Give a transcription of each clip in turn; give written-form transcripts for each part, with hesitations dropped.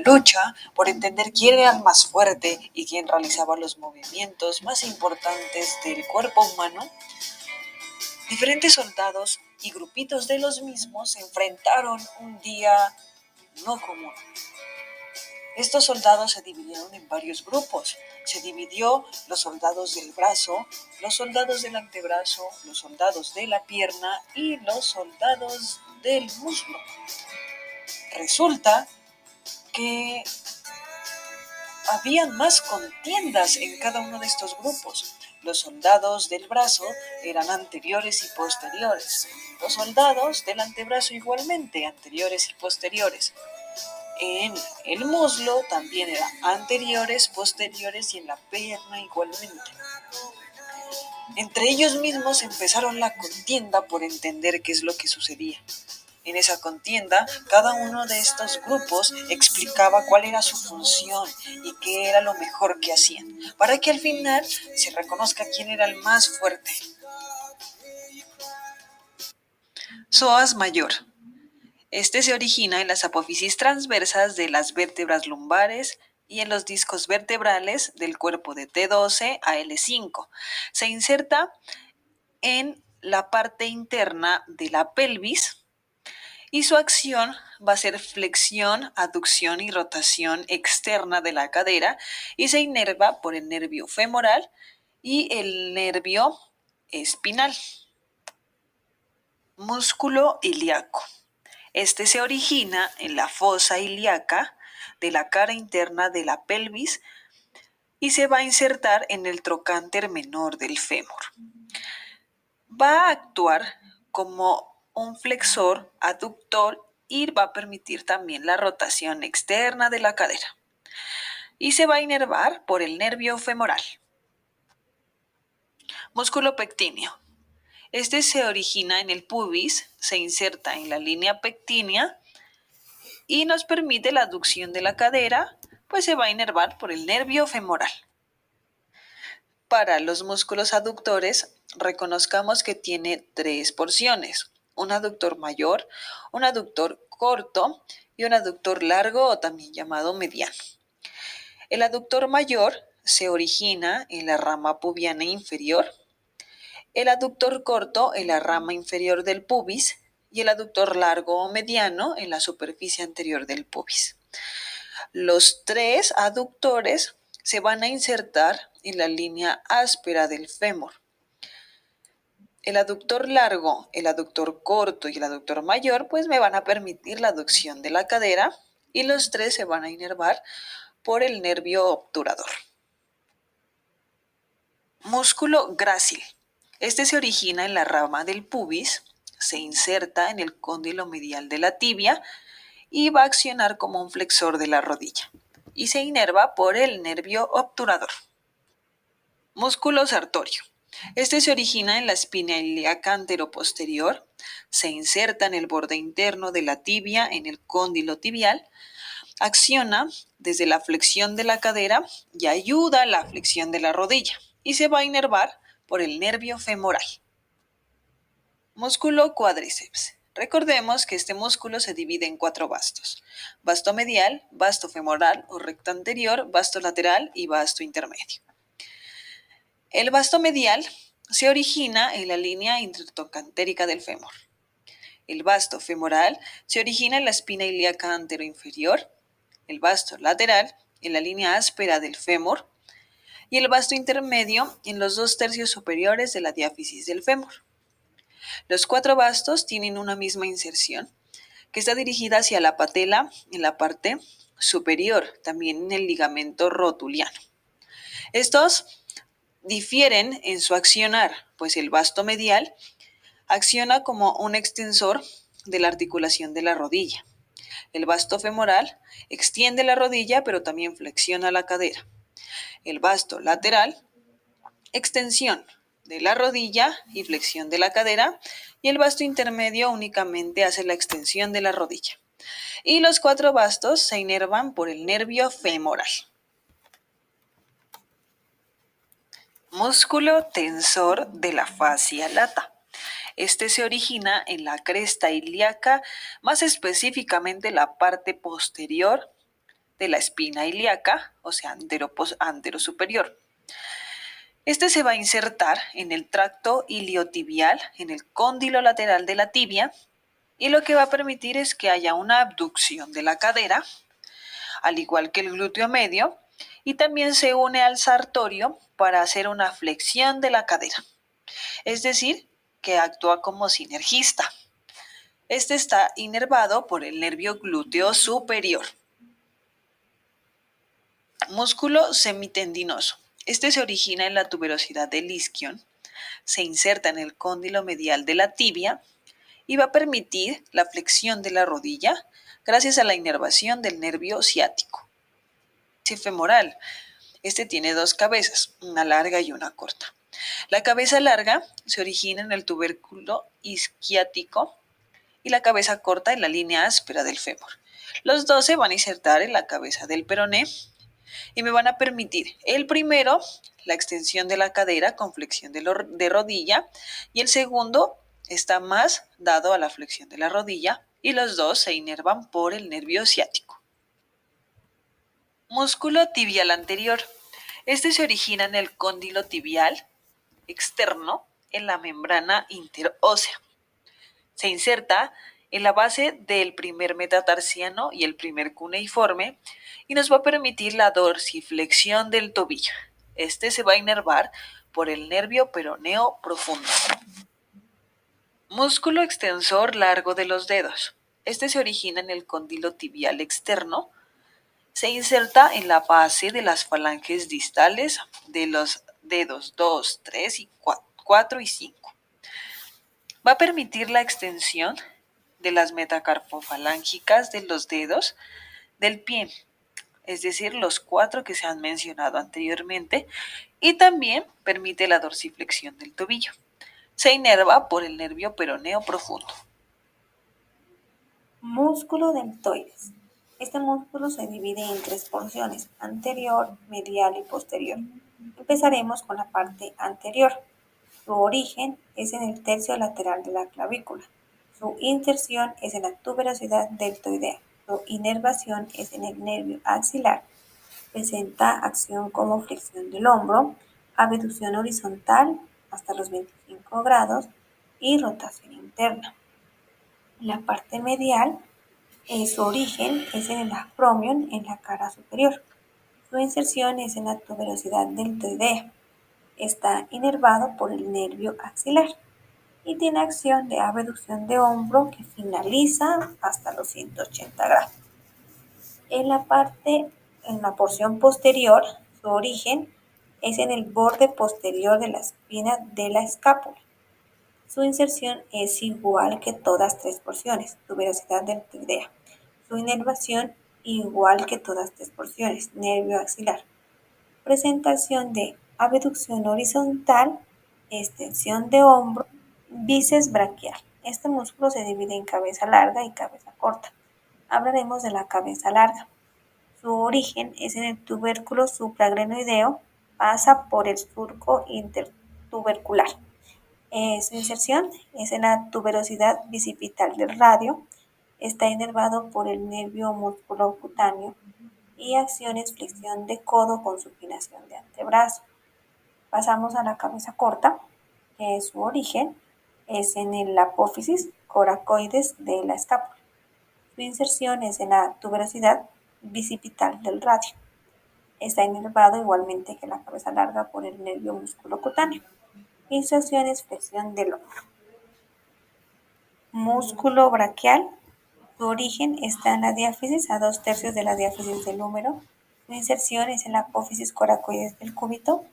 lucha por entender quién era el más fuerte y quién realizaba los movimientos más importantes del cuerpo humano, diferentes soldados y grupitos de los mismos se enfrentaron un día no común. Estos soldados se dividieron en varios grupos. Se dividió los soldados del brazo, los soldados del antebrazo, los soldados de la pierna y los soldados del muslo. Resulta que habían más contiendas en cada uno de estos grupos. Los soldados del brazo eran anteriores y posteriores. Los soldados del antebrazo igualmente, anteriores y posteriores. En el muslo también eran anteriores, posteriores y en la pierna igualmente. Entre ellos mismos empezaron la contienda por entender qué es lo que sucedía. En esa contienda, cada uno de estos grupos explicaba cuál era su función y qué era lo mejor que hacían, para que al final se reconozca quién era el más fuerte. Psoas mayor. Este se origina en las apófisis transversas de las vértebras lumbares y en los discos vertebrales del cuerpo de T12 a L5. Se inserta en la parte interna de la pelvis y su acción va a ser flexión, aducción y rotación externa de la cadera y se inerva por el nervio femoral y el nervio espinal. Músculo ilíaco. Este se origina en la fosa ilíaca de la cara interna de la pelvis y se va a insertar en el trocánter menor del fémur. Va a actuar como un flexor aductor y va a permitir también la rotación externa de la cadera. Y se va a inervar por el nervio femoral. Músculo pectíneo. Este se origina en el pubis, se inserta en la línea pectínea y nos permite la aducción de la cadera, pues se va a inervar por el nervio femoral. Para los músculos aductores, reconozcamos que tiene 3 porciones: un aductor mayor, un aductor corto y un aductor largo o también llamado mediano. El aductor mayor se origina en la rama pubiana inferior, el aductor corto en la rama inferior del pubis y el aductor largo o mediano en la superficie anterior del pubis. Los 3 aductores se van a insertar en la línea áspera del fémur. El aductor largo, el aductor corto y el aductor mayor pues me van a permitir la aducción de la cadera y los 3 se van a inervar por el nervio obturador. Músculo grácil. Este se origina en la rama del pubis, se inserta en el cóndilo medial de la tibia y va a accionar como un flexor de la rodilla y se inerva por el nervio obturador. Músculo sartorio. Este se origina en la espina ilíaca anteroposterior, se inserta en el borde interno de la tibia, en el cóndilo tibial, acciona desde la flexión de la cadera y ayuda a la flexión de la rodilla y se va a inervar por el nervio femoral. Músculo cuádriceps. Recordemos que este músculo se divide en 4 vastos: vasto medial, vasto femoral o recto anterior, vasto lateral y vasto intermedio. El vasto medial se origina en la línea intertrocantérica del fémur. El vasto femoral se origina en la espina ilíaca anteroinferior, el vasto lateral en la línea áspera del fémur y el vasto intermedio en los 2/3 superiores de la diáfisis del fémur. Los 4 vastos tienen una misma inserción que está dirigida hacia la patela en la parte superior, también en el ligamento rotuliano. Estos difieren en su accionar, pues el vasto medial acciona como un extensor de la articulación de la rodilla. El vasto femoral extiende la rodilla, pero también flexiona la cadera. El vasto lateral, extensión de la rodilla y flexión de la cadera, y el vasto intermedio únicamente hace la extensión de la rodilla. Y los 4 vastos se inervan por el nervio femoral. Músculo tensor de la fascia lata. Este se origina en la cresta ilíaca, más específicamente la parte posterior de la espina ilíaca, o sea, anterosuperior. Este se va a insertar en el tracto iliotibial, en el cóndilo lateral de la tibia, y lo que va a permitir es que haya una abducción de la cadera, al igual que el glúteo medio, y también se une al sartorio para hacer una flexión de la cadera. Es decir, que actúa como sinergista. Este está inervado por el nervio glúteo superior. Músculo semitendinoso. Este se origina en la tuberosidad del isquion, se inserta en el cóndilo medial de la tibia y va a permitir la flexión de la rodilla gracias a la inervación del nervio ciático. Femoral. Este tiene dos cabezas, una larga y una corta. La cabeza larga se origina en el tubérculo isquiático y la cabeza corta en la línea áspera del fémur. Los dos se van a insertar en la cabeza del peroné y me van a permitir el primero, la extensión de la cadera con flexión de rodilla, y el segundo está más dado a la flexión de la rodilla, y los dos se inervan por el nervio ciático. Músculo tibial anterior. Este se origina en el cóndilo tibial externo en la membrana interósea. Se inserta en la base del primer metatarsiano y el primer cuneiforme y nos va a permitir la dorsiflexión del tobillo. Este se va a inervar por el nervio peroneo profundo. Músculo extensor largo de los dedos. Este se origina en el cóndilo tibial externo. Se inserta en la base de las falanges distales de los dedos 2, 3 y 4 y 5. Va a permitir la extensión de las metacarpofalángicas de los dedos del pie, es decir, los 4 que se han mencionado anteriormente, y también permite la dorsiflexión del tobillo. Se inerva por el nervio peroneo profundo. Músculo deltoides. Este músculo se divide en 3 porciones, anterior, medial y posterior. Empezaremos con la parte anterior. Su origen es en el tercio lateral de la clavícula. Su inserción es en la tuberosidad deltoidea. Su inervación es en el nervio axilar. Presenta acción como flexión del hombro, abducción horizontal hasta los 25 grados y rotación interna. La parte medial, su origen es en el acromion en la cara superior. Su inserción es en la tuberosidad deltoidea. Está inervado por el nervio axilar y tiene acción de abducción de hombro que finaliza hasta los 180 grados. En la porción posterior, su origen es en el borde posterior de la espina de la escápula. Su inserción es igual que todas 3 porciones, tuberosidad deltoidea. Su inervación igual que todas 3 porciones, nervio axilar. Presentación de abducción horizontal, extensión de hombro, bíceps braquial. Este músculo se divide en cabeza larga y cabeza corta. Hablaremos de la cabeza larga. Su origen es en el tubérculo supraglenoideo, pasa por el surco intertubercular. Su inserción es en la tuberosidad bicipital del radio, está inervado por el nervio musculocutáneo y acciones flexión de codo con supinación de antebrazo. Pasamos a la cabeza corta, que su origen es en el apófisis coracoides de la escápula. Su inserción es en la tuberosidad bicipital del radio. Está inervado igualmente que la cabeza larga por el nervio musculocutáneo. Inserción es flexión del hombro. Músculo braquial. Su origen está en la diáfisis, a 2/3 de la diáfisis del húmero. Su inserción es en la apófisis coracoides del cúbito.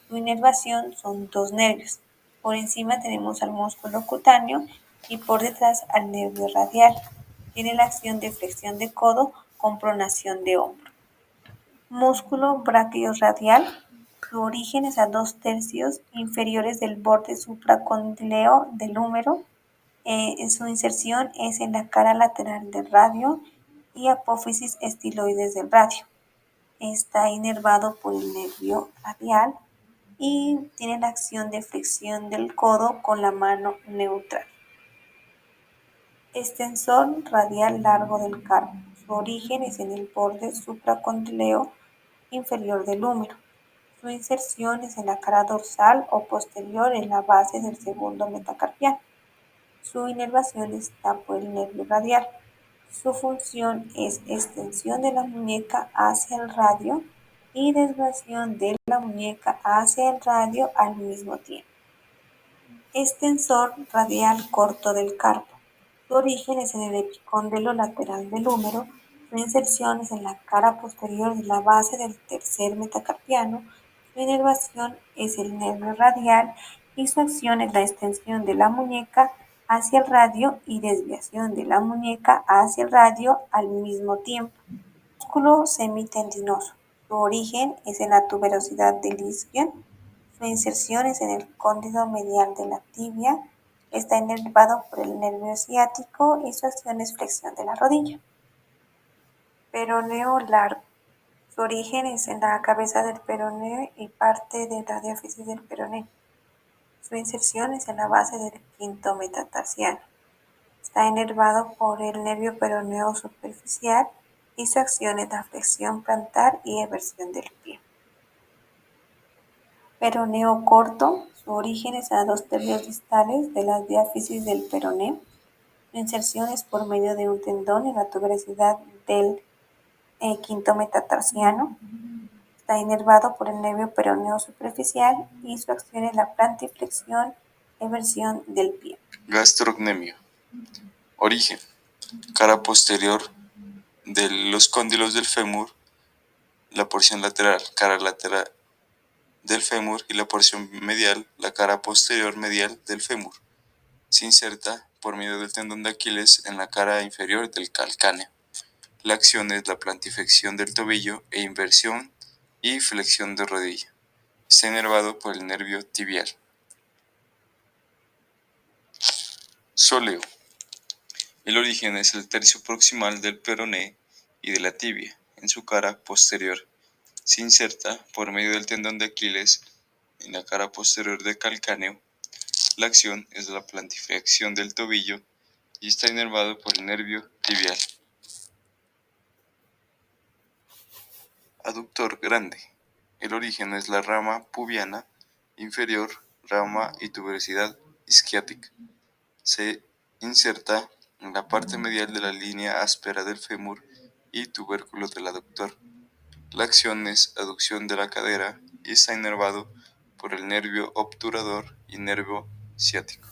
Su inervación son 2 nervios. Por encima tenemos al músculo cutáneo y por detrás al nervio radial. Tiene la acción de flexión de codo con pronación de hombro. Músculo braquiorradial. Su origen es a 2/3 inferiores del borde supracondileo del húmero. Su inserción es en la cara lateral del radio y apófisis estiloides del radio. Está inervado por el nervio radial y tiene la acción de flexión del codo con la mano neutral. Extensor radial largo del carpo. Su origen es en el borde supracondileo inferior del húmero. Su inserción es en la cara dorsal o posterior en la base del segundo metacarpiano. Su inervación está por el nervio radial. Su función es extensión de la muñeca hacia el radio y desviación de la muñeca hacia el radio al mismo tiempo. Extensor radial corto del carpo. Su origen es en el epicóndilo lateral del húmero. Su inserción es en la cara posterior de la base del tercer metacarpiano. Su inervación es el nervio radial y su acción es la extensión de la muñeca hacia el radio y desviación de la muñeca hacia el radio al mismo tiempo. Músculo semitendinoso. Su origen es en la tuberosidad del isquion. Su inserción es en el cóndilo medial de la tibia. Está inervado por el nervio ciático y su acción es flexión de la rodilla. Peroneo largo. Su origen es en la cabeza del peroneo y parte de la diáfisis del peroneo. Su inserción es en la base del quinto metatarsiano. Está inervado por el nervio peroneo superficial y su acción es la flexión plantar y eversión del pie. Peroneo corto. Su origen es a 2 tercios distales de las diáfisis del peroneo. Su inserción es por medio de un tendón en la tuberosidad del quinto metatarsiano. Está inervado por el nervio peroneo superficial y su acción es la plantiflexión, eversión del pie. Gastrocnemio. Origen. Cara posterior de los cóndilos del fémur, la porción lateral, cara lateral del fémur y la porción medial, la cara posterior medial del fémur. Se inserta por medio del tendón de Aquiles en la cara inferior del calcáneo. La acción es la plantiflexión del tobillo e inversión y flexión de rodilla. Está inervado por el nervio tibial. Sóleo. El origen es el tercio proximal del peroné y de la tibia, en su cara posterior. Se inserta por medio del tendón de Aquiles en la cara posterior del calcáneo. La acción es la plantiflexión del tobillo y está inervado por el nervio tibial. Aductor grande. El origen es la rama pubiana inferior, rama y tuberosidad isquiática. Se inserta en la parte medial de la línea áspera del fémur y tubérculo del aductor. La acción es aducción de la cadera y está inervado por el nervio obturador y nervio ciático.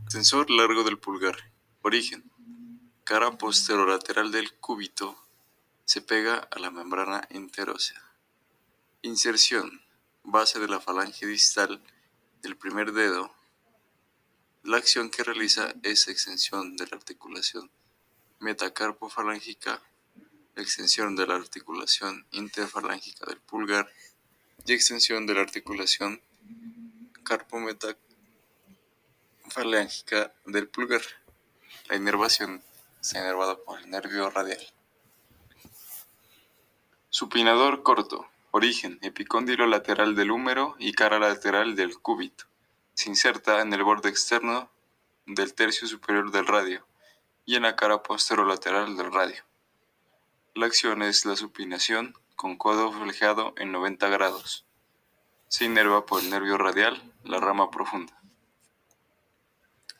Extensor largo del pulgar. Origen. Cara posterolateral del cúbito. Se pega a la membrana interósea. Inserción. Base de la falange distal del primer dedo. La acción que realiza es extensión de la articulación metacarpofalángica, extensión de la articulación interfalángica del pulgar y extensión de la articulación carpometafalángica del pulgar. La inervación está inervada por el nervio radial. Supinador corto. Origen: epicóndilo lateral del húmero y cara lateral del cúbito. Se inserta en el borde externo del tercio superior del radio y en la cara posterolateral del radio. La acción es la supinación con codo flexiado en 90 grados. Se inerva por el nervio radial, la rama profunda.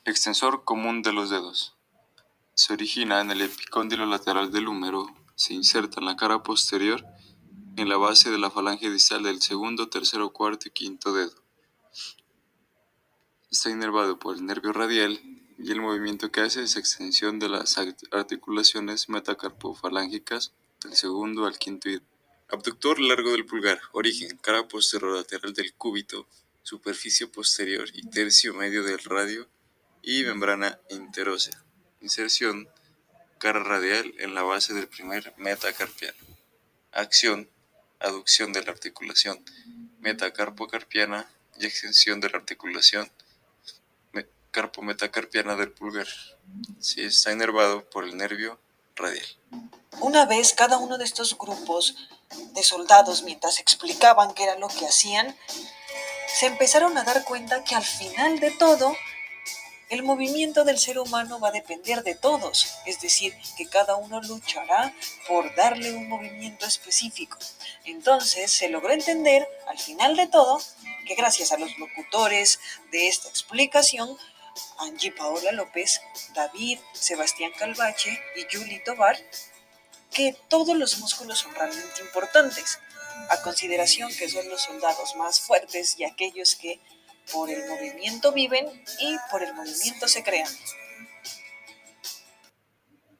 Extensor común de los dedos. Se origina en el epicóndilo lateral del húmero, se inserta en la cara posterior, en la base de la falange distal del segundo, tercero, cuarto y quinto dedo. Está inervado por el nervio radial y el movimiento que hace es extensión de las articulaciones metacarpofalángicas del segundo al quinto dedo. Abductor largo del pulgar. Origen: cara posterolateral del cúbito, superficie posterior y tercio medio del radio y membrana interósea. Inserción: cara radial en la base del primer metacarpiano. Acción: aducción de la articulación metacarpocarpiana y extensión de la articulación carpometacarpiana del pulgar. Si está inervado por el nervio radial. Una vez cada uno de estos grupos de soldados, mientras explicaban qué era lo que hacían, se empezaron a dar cuenta que al final de todo El movimiento del ser humano va a depender de todos, es decir, que cada uno luchará por darle un movimiento específico. Entonces se logró entender, al final de todo, que gracias a los locutores de esta explicación, Angie Paola López, David, Sebastián Calvache y Julie Tovar, que todos los músculos son realmente importantes, a consideración que son los soldados más fuertes y aquellos que por el movimiento viven y por el movimiento se crean.